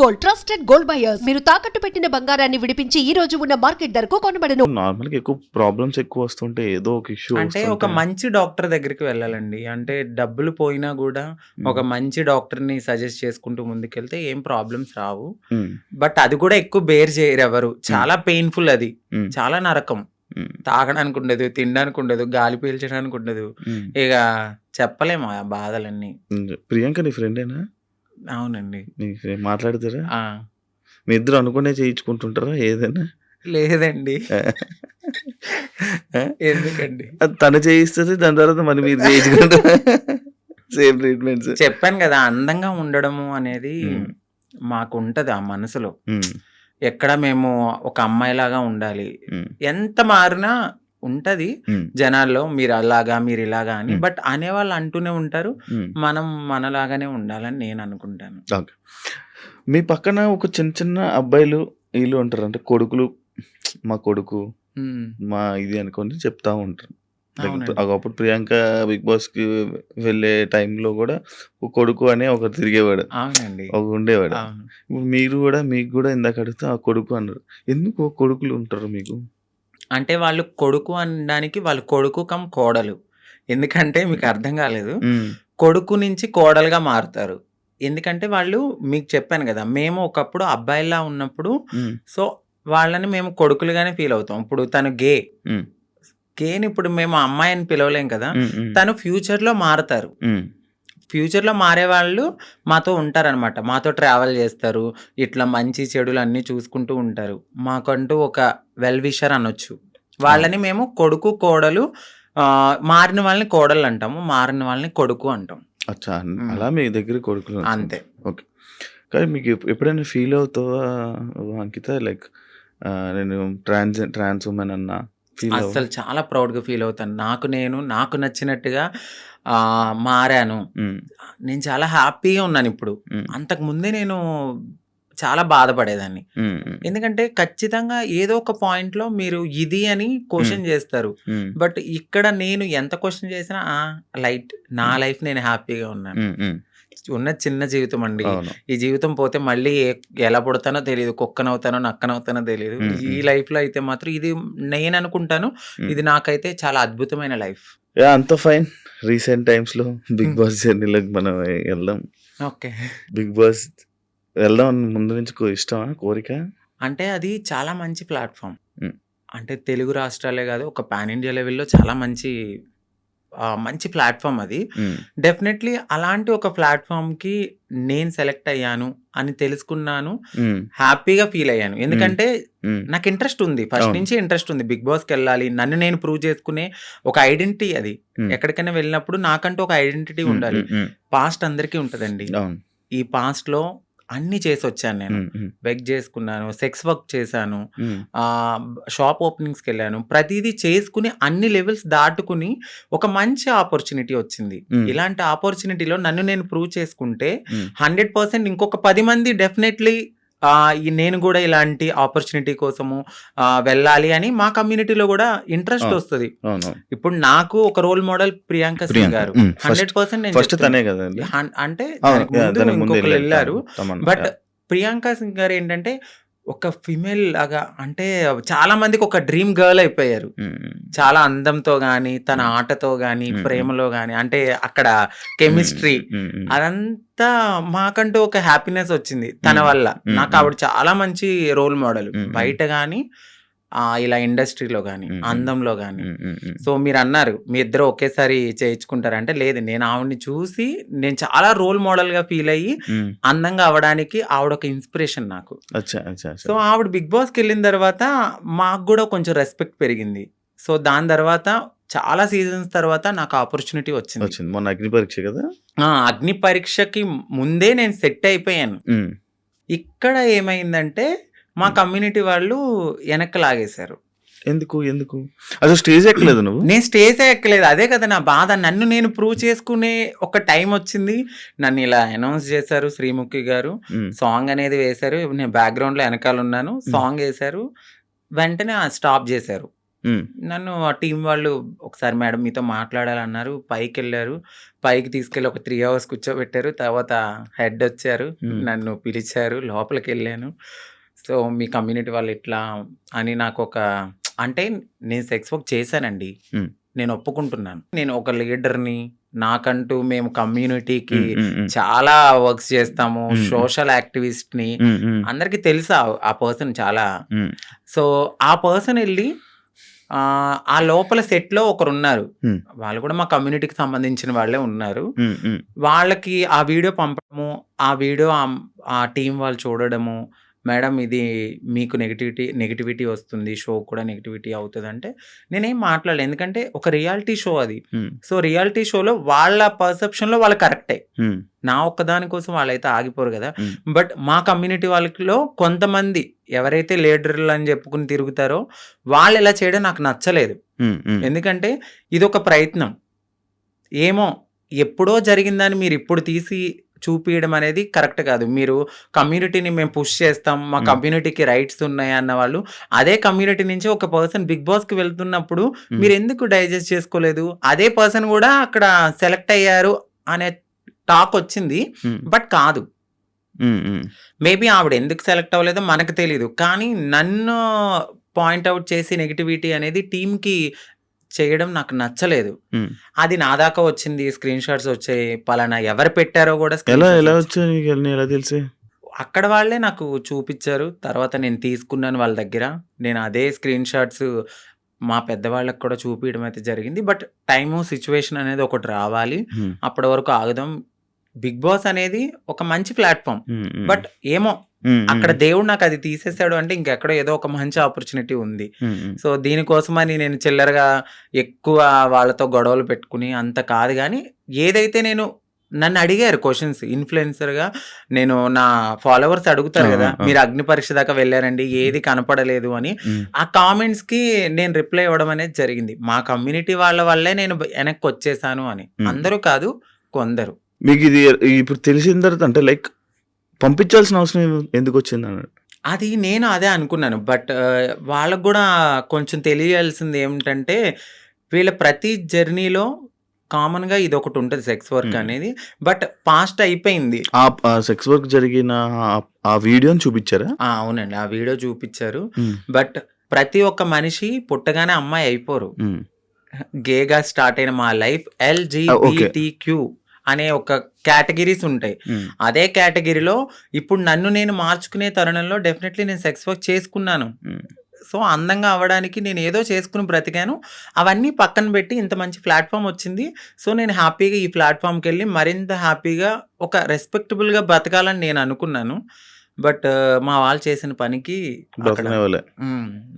Gold, trusted gold buyers. మీరు తాకట్టు పెట్టిన బంగారాన్ని విడిపించి ఈ రోజు ఉన్న మార్కెట్ ధరకు కొనబడను. నార్మల్‌గా ఎక్కువ ప్రాబ్లమ్స్ ఎక్కువ వస్తుంటే ఏదో ఒక ఇష్యూ అంటే ఒక మంచి డాక్టర్ దగ్గరికి వెళ్ళాలండి. అంటే డబ్బులు పోయినా గూడా ఒక మంచి డాక్టర్‌ని సజెస్ట్ చేసుకుంటూ ముందుకెళ్తే ఏం ప్రాబ్లమ్స్ రావు. బట్ అది కూడా ఎక్కువ బేర్ చేయరెవరు. చాలా పెయిన్‌ఫుల్ అది. చాలా నరకం. తాగడానికి ఉండదు, తినడానికి ఉండదు, గాలి పీల్చడానికి ఉండదు. ఇక చెప్పలేము ఆ బాధలన్నీ. ప్రియాంక నీ ఫ్రెండేనా? అవునండి. మాట్లాడతారా? ఆ! మీ ఇద్దరు అనుకునే చేయించుకుంటుంటారా ఏదైనా? లేదండి. ఎందుకండి? అది తను చేయిస్తది. దాని తర్వాత మరి మీరు చేయించుకుంటారా? Same treatments. చెప్పాను కదా! అందంగా ఉండడము అనేది మాకుంటది ఆ మనసులో. ఎక్కడ మేము ఒక అమ్మాయిలాగా ఉండాలి. ఎంత మారినా ఉంటది జనాల్లో మీరు అలాగా, మీరు ఇలాగా అని. బట్ అనేవాళ్ళు అంటూనే ఉంటారు. మనం మనలాగానే ఉండాలని నేను అనుకుంటాను. ఓకే. మీ పక్కన ఒక చిన్న చిన్న అబ్బాయిలు వీళ్ళు ఉంటారు. అంటే కొడుకులు, మా కొడుకు, మా ఇది అనుకోని చెప్తా ఉంటారు. ఒకప్పుడు ప్రియాంక బిగ్ బాస్‌కి వెళ్ళే టైంలో కూడా ఒక కొడుకు అనే ఒకరు తిరిగేవాడు. అవునండి. ఒకడు ఉండేవాడు. అవును. ఇప్పుడు మీరు కూడా మీకు కూడా ఇందాక అడిగితే ఆ కొడుకు అన్నారు. ఎందుకు కొడుకులు ఉంటారు మీకు? అంటే వాళ్ళు కొడుకు అనడానికి వాళ్ళు కొడుకు కమ్ కోడలు. ఎందుకంటే మీకు అర్థం కాలేదు. కొడుకు నుంచి కోడలుగా మారుతారు. ఎందుకంటే వాళ్ళు మీకు చెప్పాను కదా! మేము ఒకప్పుడు అబ్బాయిలా ఉన్నప్పుడు సో వాళ్ళని మేము కొడుకులుగానే ఫీల్ అవుతాం. ఇప్పుడు తను గేని ఇప్పుడు మేము అమ్మాయి అని పిలవలేం కదా! తను ఫ్యూచర్‌లో మారతారు. ఫ్యూచర్‌లో మారేవాళ్ళు మాతో ఉంటారనమాట. మాతో ట్రావెల్ చేస్తారు. ఇట్లా మంచి చెడులు అన్నీ చూసుకుంటూ ఉంటారు. మాకంటూ ఒక వెల్ విషర్ అనొచ్చు. వాళ్ళని మేము కొడుకు, కోడలు మారిన వాళ్ళని కోడలు అంటాము. మారిన వాళ్ళని కొడుకు అంటాం. అచ్చా! అలా మీ దగ్గర కొడుకులు అంతే. ఓకే. కానీ మీకు ఎప్పుడైనా ఫీల్ అవుతావా అంకిత? లైక్ నేను ట్రాన్స్ వుమెన్ అన్నా అస్సలు చాలా ప్రౌడ్‌గా ఫీల్ అవుతాను. నాకు నచ్చినట్టుగా మారాను. నేను చాలా హ్యాపీగా ఉన్నాను ఇప్పుడు. అంతకుముందే నేను చాలా బాధపడేదాన్ని. ఎందుకంటే ఖచ్చితంగా ఏదో ఒక పాయింట్‌లో మీరు ఇది అని క్వెషన్ చేస్తారు. బట్ ఇక్కడ నేను ఎంత క్వెషన్ చేసినా లైట్ నా లైఫ్ నేను హ్యాపీగా ఉన్నాను. ఉన్న చిన్న జీవితం అండి. ఈ జీవితం పోతే మళ్ళీ ఎలా పుడతానో తెలీదు. కుక్కనవుతానో, నక్కనవుతానో తెలీదు. ఈ లైఫ్‌లో అయితే మాత్రం ఇది నేను అనుకుంటాను. ఇది నాకైతే చాలా అద్భుతమైన లైఫ్. అంత ఫైన్. రీసెంట్ టైమ్స్‌లో బిగ్ బాస్ జర్నీలోకి మనం వెళ్దాం. ఓకే. బిగ్ బాస్ వెళ్దాం అని ముందు నుంచి ఇష్టమా? కోరిక? అంటే అది చాలా మంచి ప్లాట్‌ఫామ్. అంటే తెలుగు రాష్ట్రాలే కాదు, ఒక పాన్ ఇండియా లెవెల్‌లో చాలా మంచి ప్లాట్‌ఫామ్ అది. డెఫినెట్‌లీ అలాంటి ఒక ప్లాట్‌ఫామ్‌కి నేను సెలెక్ట్ అయ్యాను అని తెలుసుకున్నాను. హ్యాపీగా ఫీల్ అయ్యాను. ఎందుకంటే నాకు ఇంట్రెస్ట్ ఉంది. ఫస్ట్ నుంచి ఇంట్రెస్ట్ ఉంది. బిగ్ బాస్‌కెళ్ళాలి. నన్ను నేను ప్రూవ్ చేసుకునే ఒక ఐడెంటిటీ అది. ఎక్కడికైనా వెళ్ళినప్పుడు నాకంటూ ఒక ఐడెంటిటీ ఉండాలి. పాస్ట్ అందరికీ ఉంటదండి. ఈ పాస్ట్‌లో అన్నీ చేసొచ్చాను నేను. బెగ్ చేసుకున్నాను, సెక్స్ వర్క్ చేశాను, షాప్ ఓపెనింగ్స్‌కెళ్ళాను. ప్రతీదీ చేసుకుని అన్ని లెవెల్స్ దాటుకుని ఒక మంచి ఆపర్చునిటీ వచ్చింది. ఇలాంటి ఆపర్చునిటీలో నన్ను నేను ప్రూవ్ చేసుకుంటే 100% ఇంకొక 10 మంది డెఫినెట్‌లీ నేను కూడా ఇలాంటి ఆపర్చునిటీ కోసము వెళ్ళాలి అని మా కమ్యూనిటీలో కూడా ఇంట్రెస్ట్ వస్తది. ఇప్పుడు నాకు ఒక రోల్ మోడల్ ప్రియాంక సింగ్ గారు. 100% నేను అంటే ఇంకొకరు వెళ్ళారు. బట్ ప్రియాంక సింగ్ గారు ఏంటంటే ఒక ఫిమేల్ లాగా, అంటే చాలా మందికి ఒక డ్రీమ్ గర్ల్ అయిపోయారు. చాలా అందంతో గాని, తన ఆటతో గాని, ప్రేమలో గాని, అంటే అక్కడ కెమిస్ట్రీ అదంతా మాకంటూ ఒక హ్యాపీనెస్ వచ్చింది తన వల్ల. నాకు ఆవిడ చాలా మంచి రోల్ మోడల్. బయట గాని ఇలా ఇండస్ట్రీలో గాని, అందంలో గాని. సో మీరు అన్నారు మీ ఇద్దరు ఒకేసారి చేయించుకుంటారంటే, లేదు, నేను ఆవిడని చూసి నేను చాలా రోల్ మోడల్ గా ఫీల్ అయ్యి అందంగా అవడానికి ఆవిడ ఒక ఇన్స్పిరేషన్ నాకు. సో ఆవిడ బిగ్ బాస్‌కి వెళ్ళిన తర్వాత మాకు కూడా కొంచెం రెస్పెక్ట్ పెరిగింది. సో దాని తర్వాత చాలా సీజన్స్ తర్వాత నాకు ఆపర్చునిటీ వచ్చింది. మొన్న అగ్ని పరీక్ష కదా? అగ్ని పరీక్షకి ముందే నేను సెట్ అయిపోయాను. ఇక్కడ ఏమైందంటే మా కమ్యూనిటీ వాళ్ళు వెనక్కి లాగేశారు. ఎందుకు అసలు స్టేజ్ ఎక్కలేదు నువ్వు? నేను స్టేజ్ ఎక్కలేదు. అదే కదా నా బాధ. నన్ను నేను ప్రూవ్ చేసుకునే ఒక టైం వచ్చింది. నన్ను ఇలా అనౌన్స్ చేశారు శ్రీముఖి గారు. సాంగ్ అనేది వేశారు. నేను బ్యాక్గ్రౌండ్ లో వెనకాల ఉన్నాను. సాంగ్ వేశారు. వెంటనే స్టాప్ చేశారు. హ్మ్. నన్ను ఆ టీం వాళ్ళు ఒకసారి మేడం మీతో మాట్లాడాలన్నారు. పైకెళ్లారు. పైకి తీసుకెళ్ళి ఒక 3 అవర్స్ కూర్చోబెట్టారు. తర్వాత హెడ్ వచ్చారు. హ్మ్. నన్ను పిలిచారు. లోపలికెళ్ళాను. సో, మీ కమ్యూనిటీ వాళ్ళు ఇట్లా అని నాకొక అంటే నేను సెక్స్ వర్క్ చేశానండి. హ్మ్. నేను ఒప్పుకుంటున్నాను. నేను ఒక లీడర్‌ని. నాకంటూ మేము కమ్యూనిటీకి హ్మ్. హ్మ్. హ్మ్. చాలా వర్క్స్ చేస్తాము. హ్మ్. సోషల్ యాక్టివిస్ట్‌ని. హ్మ్. హ్మ్. అందరికి తెలుసు ఆ పర్సన్ చాలా. హ్మ్. సో, ఆ పర్సన్ ఎళ్లి ఆ లోపల సెట్‌లో ఒకరున్నారు. హ్మ్. వాళ్ళు కూడా మా కమ్యూనిటీకి సంబంధించిన వాళ్ళే ఉన్నారు. హ్మ్. హ్మ్. వాళ్ళకి ఆ వీడియో పంపడము, ఆ వీడియో ఆ టీమ్ వాళ్ళు చూడడము, మేడం ఇది మీకు నెగటివిటీ వస్తుంది. షో కూడా నెగటివిటీ అవుతదంటే, నేనేం మాట్లాడలే. ఎందుకంటే ఒక రియాలిటీ షో అది. హ్మ్. సో, రియాలిటీ షోలో వాళ్ళ పర్సెప్షన్‌లో వాళ్ళు కరెక్టే. హ్మ్. నా ఒక్కదాని కోసం వాళ్ళైతే ఆగిపోరు గదా! హ్మ్. బట్ మా కమ్యూనిటీ వాళ్ళలో కొంతమంది ఎవరైతే లీడర్‌లని చెప్పుకొని తిరుగుతారో, వాళ్ళిలా చేయడం నాకు నచ్చలేదు. హ్మ్. హ్మ్. ఎందుకంటే ఇదొక ప్రయత్నం. ఏమో ఎప్పుడో జరిగిందని మీరిప్పుడు తీసి చూపియడం అనేది కరెక్ట్ కాదు. మీరు కమ్యూనిటీని మేము పుష్ చేస్తాం. మా హ్మ్. కమ్యూనిటీకి రైట్స్ ఉన్నాయి అన్న వాళ్ళు, అదే కమ్యూనిటీ నుంచి ఒక పర్సన్ 'బిగ్ బాస్'కి వెళ్తున్నప్పుడు హ్మ్. మీరెందుకు డైజెస్ట్ చేసుకోలేదు? అదే పర్సన్ గూడా అక్కడ సెలెక్ట్ అయ్యారు అనే టాక్ వచ్చింది. హ్మ్. బట్ కాదు. హ్మ్. హ్మ్. మేబీ ఆవిడ ఎందుకు సెలెక్ట్ అవ్వలేదో మనకు తెలీదు. కానీ నన్ను పాయింట్ ఔట్ చేసి నెగటివిటీ అనేది టీమ్‌కి చేయడం నాకు నచ్చలేదు. హ్మ్. అది నా దాకా వచ్చింది. స్క్రీన్ షాట్స్ వచ్చాయి. పలానా ఎవరు పెట్టారో గూడా ఎలా స్క్రీన్ షాట్స్ ఎలా వచ్చాయి. వచ్చాయి నీకు అన్నీ ఎలా తెలిసాయి? అక్కడ వాళ్ళే నాకు చూపిచ్చారు. తర్వాత నేను తీసుకున్నాను వాళ్ళ దగ్గర. నేను అదే స్క్రీన్ షాట్స్ మా పెద్దవాళ్ళకి కూడా చూపియడం అయితే జరిగింది. బట్ టైము, సిట్యుయేషన్ అనేది ఒకటి రావాలి. హ్మ్. అప్పటి వరకు ఆగుదాం. 'బిగ్ బాస్' అనేది ఒక మంచి ప్లాట్‌ఫార్మ్. హ్మ్. హ్మ్. బట్ ఏమో హ్మ్. అక్కడ హ్మ్. దేవుడు నాకది తీసేసాడు అంటే ఇంకెక్కడో ఏదో ఒక మంచి ఆపర్చునిటీ ఉంది. హ్మ్. హ్మ్. సో, దీనికోసమని నేను చిల్లరగా ఎక్కువ వాళ్ళతో గొడవలు పెట్టుకుని అంత కాదు గానీ, ఏదైతే నన్ను అడిగారు క్వెషన్స్ ఇన్‌ఫ్లుయెన్సర్‌గా నేను నా ఫాలోవర్స్ అడుగుతారు ఆ! గదా! ఆ! ఆ! మీరు అగ్ని పరీక్ష దాకా వెళ్లారండి. ఏది కనపడలేదు అని. హ్మ్. ఆ కామెంట్స్‌కి నేను రిప్లై ఇవ్వడం అనేది జరిగింది. మా కమ్యూనిటీ వాళ్ళ వల్లే నేను వెనక్కొచ్చేసాను అని. హ్మ్. అందరూ కాదు కొందరు. మీకిది ఇప్పుడు తెలిసిన తర్వాత అంటే లైక్ పంపించాల్సిన అవసరం ఎందుకొచ్చిందన్నాడు? అది నేను అదే అనుకున్నాను. బట్ వాళ్ళకి గూడా కొంచెం తెలియాల్సింది ఏమిటంటే, వీళ్ళ ప్రతి జర్నీలో కామన్‌గా ఇదొకటుంటది సెక్స్ వర్క్ హ్మ్. అనేది. బట్ పాస్ట్ అయిపోయింది. ఆ సెక్స్ వర్క్ జరిగిన ఆ వీడియోని చూపిచ్చారా? అవునండి. ఆ వీడియో చూపిచ్చారు. హ్మ్. బట్ ప్రతి ఒక్క మనిషి పుట్టగానే అమ్మాయి అయిపోరు. హ్మ్. గేగా స్టార్ట్ అయిన మా లైఫ్ ఓకే. ఎల్‌జీబీటీక్యూ అనే ఒక కేటగరీస్ ఉంటాయి. హ్మ్. అదే కేటగరీలో ఇప్పుడు నన్ను నేను మార్చుకునే తరుణంలో డెఫినెట్‌లీ నేను సెక్స్ వర్క్ చేసుకున్నాను. హ్మ్. సో, అందంగా అవ్వడానికి నేను ఏదో చేసుకొని బ్రతికాను. అవన్నీ పక్కన పెట్టి ఇంత మంచి ప్లాట్‌ఫార్మ్ వచ్చింది. సో, నేను హ్యాపీగా ఈ ప్లాట్‌ఫార్మ్‌కెళ్ళి మరింత హ్యాపీగా ఒక రెస్పెక్టబుల్‌గా బతకాలని నేను అనుకున్నాను. బట్ మా వాళ్ళు చేసిన పనికి అక్కడ బ్రతకనివ్వలే. హ్మ్.